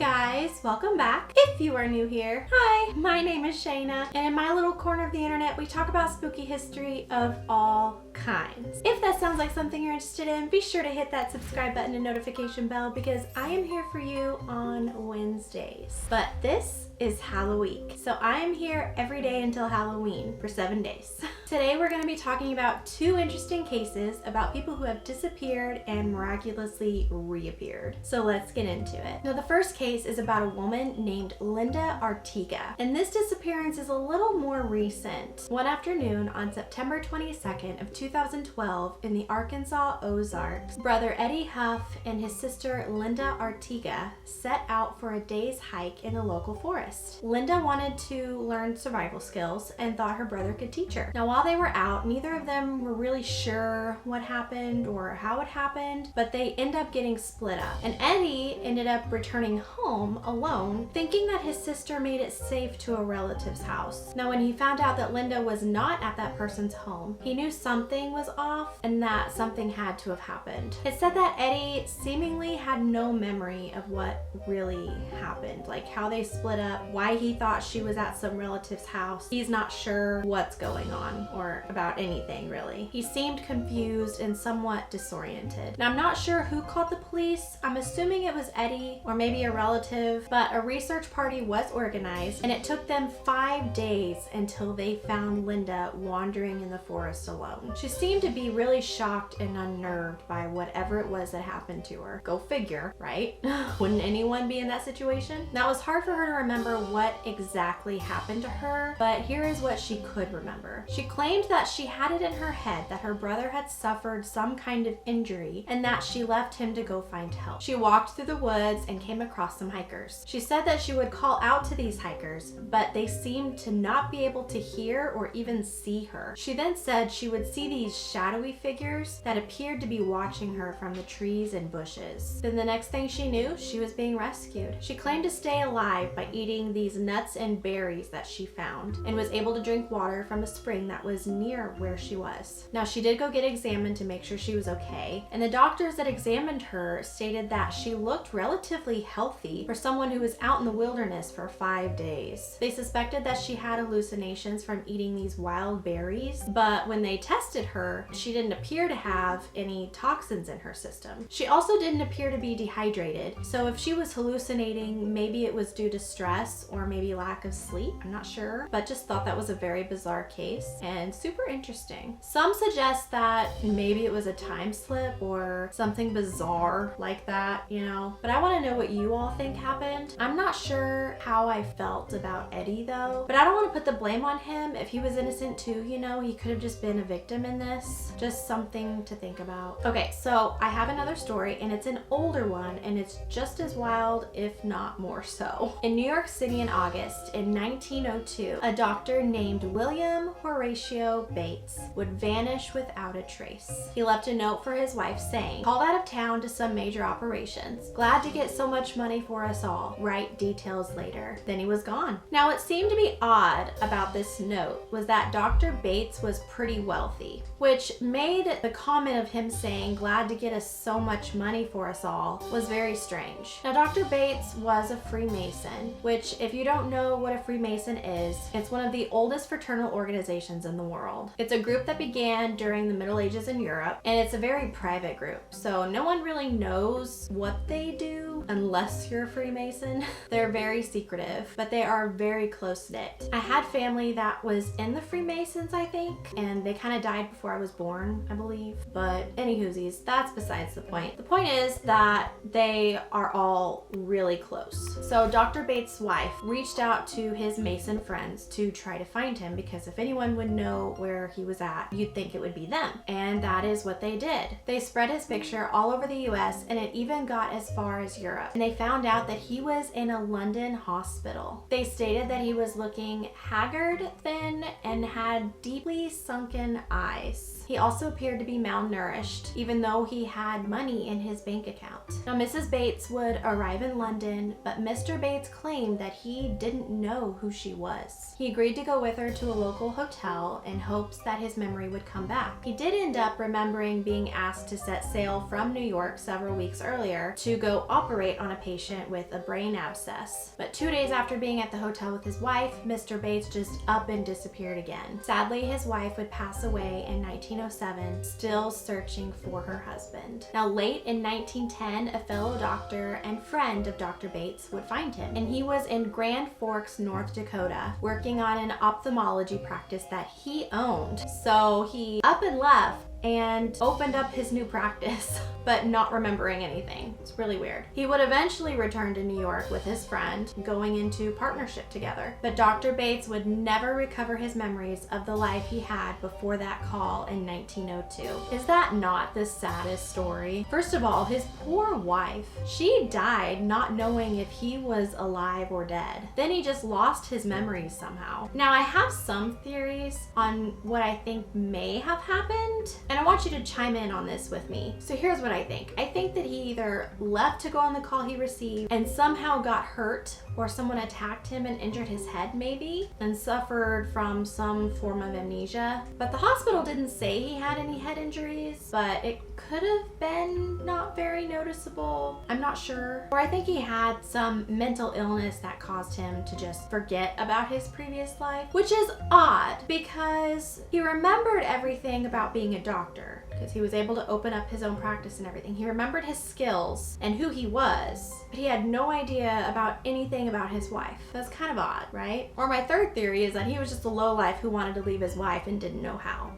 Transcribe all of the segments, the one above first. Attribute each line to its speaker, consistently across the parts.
Speaker 1: guys, welcome back. If you are new here, hi, my name is Shayna, and in my little corner of the internet, we talk about spooky history of all kinds. If that sounds like something you're interested in, be sure to hit that subscribe button and notification bell because I am here for you on Wednesdays. But this is Halloweek, so I am here every day until Halloween for 7 days. Today we're going to be talking about two interesting cases about people who have disappeared and miraculously reappeared. So let's get into it. Now the first case is about a woman named Linda Artiga, and this disappearance is a little more recent. One afternoon on September 22nd of 2012 in the Arkansas Ozarks, brother Eddie Huff and his sister Linda Artiga set out for a day's hike in the local forest. Linda wanted to learn survival skills and thought her brother could teach her. Now while they were out, neither of them were really sure what happened or how it happened, but they end up getting split up. And Eddie ended up returning home alone, thinking that his sister made it safe to a relative's house. Now when he found out that Linda was not at that person's home, he knew something was off and that something had to have happened. It said that Eddie seemingly had no memory of what really happened, like how they split up, why he thought she was at some relative's house. He's not sure what's going on or about anything really. He seemed confused and somewhat disoriented. Now I'm not sure who called the police. I'm assuming it was Eddie or maybe a relative, but a research party was organized and it took them 5 days until they found Linda wandering in the forest alone. She seemed to be really shocked and unnerved by whatever it was that happened to her. Go figure, right? Wouldn't anyone be in that situation? Now it was hard for her to remember what exactly happened to her, but here is what she could remember. She claimed that she had it in her head that her brother had suffered some kind of injury and that she left him to go find help. She walked through the woods and came across some hikers. She said that she would call out to these hikers, but they seemed to not be able to hear or even see her. She then said she would see these shadowy figures that appeared to be watching her from the trees and bushes. Then the next thing she knew, she was being rescued. She claimed to stay alive by eating these nuts and berries that she found and was able to drink water from a spring that was near where she was. Now she did go get examined to make sure she was okay, and the doctors that examined her stated that she looked relatively healthy for someone who was out in the wilderness for 5 days. They suspected that she had hallucinations from eating these wild berries, but when they tested her, she didn't appear to have any toxins in her system. She also didn't appear to be dehydrated, so if she was hallucinating, maybe it was due to stress or maybe lack of sleep. I'm not sure, but just thought that was a very bizarre case and super interesting. Some suggest that maybe it was a time slip or something bizarre like that, you know, but I want to know what you all think happened. I'm not sure how I felt about Eddie though, but I don't want to put the blame on him. If he was innocent too, you know, he could have just been a victim in this. Just something to think about. Okay, so I have another story and it's an older one and it's just as wild, if not more so. In New York City in August in 1902, a doctor named William Horatio Bates would vanish without a trace. He left a note for his wife saying, "Called out of town to some major operations. Glad to get so much money for us all. Write details later." Then he was gone. Now what seemed to be odd about this note was that Dr. Bates was pretty wealthy, which made the comment of him saying, "Glad to get us so much money for us all," was very strange. Now Dr. Bates was a Freemason, which if you don't know what a Freemason is, it's one of the oldest fraternal organizations in the world. It's a group that began during the Middle Ages in Europe, and it's a very private group, so no one really knows what they do unless you're a Freemason. They're very secretive, but they are very close-knit. I had family that was in the Freemasons, I think, and they kind of died before I was born, I believe, but anywhoosies, that's besides the point. The point is that they are all really close. So Dr. Bates' wife reached out to his Mason friends to try to find him because if anyone would know where he was at, you'd think it would be them. And that is what they did. They spread his picture all over the US and it even got as far as Europe. And they found out that he was in a London hospital. They stated that he was looking haggard, thin, and had deeply sunken eyes. He also appeared to be malnourished, even though he had money in his bank account. Now, Mrs. Bates would arrive in London, but Mr. Bates claimed that he didn't know who she was. He agreed to go with her to a local hotel in hopes that his memory would come back. He did end up remembering being asked to set sail from New York several weeks earlier to go operate on a patient with a brain abscess. But 2 days after being at the hotel with his wife, Mr. Bates just up and disappeared again. Sadly, his wife would pass away in 1907, still searching for her husband. Now, late in 1910, a fellow doctor and friend of Dr. Bates would find him, and he was in Grand Forks, North Dakota, working on an ophthalmology practice that he owned. So he up and left and opened up his new practice, but not remembering anything. It's really weird. He would eventually return to New York with his friend, going into partnership together. But Dr. Bates would never recover his memories of the life he had before that call in 1902. Is that not the saddest story? First of all, his poor wife. She died not knowing if he was alive or dead. Then he just lost his memories somehow. Now, I have some theories on what I think may have happened, and I want you to chime in on this with me. So here's what I think. I think that he either left to go on the call he received and somehow got hurt, or someone attacked him and injured his head maybe, and suffered from some form of amnesia. But the hospital didn't say he had any head injuries, but it could have been not very noticeable. I'm not sure. Or I think he had some mental illness that caused him to just forget about his previous life, which is odd because he remembered everything about being a doctor, because he was able to open up his own practice and everything. He remembered his skills and who he was, but he had no idea about anything about his wife. That's kind of odd, right? Or my third theory is that he was just a lowlife who wanted to leave his wife and didn't know how.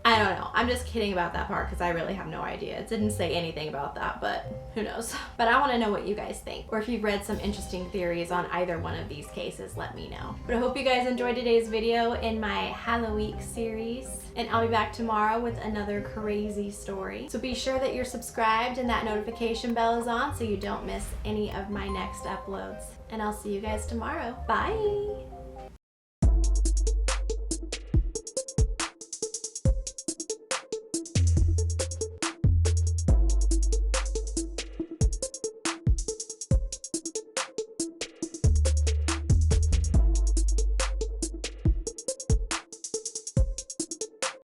Speaker 1: I don't know. I'm just kidding about that part because I really have no idea. It didn't say anything about that, but who knows. But I want to know what you guys think. Or if you've read some interesting theories on either one of these cases, let me know. But I hope you guys enjoyed today's video in my Halloweek series. And I'll be back tomorrow with another crazy story. So be sure that you're subscribed and that notification bell is on so you don't miss any of my next uploads. And I'll see you guys tomorrow. Bye!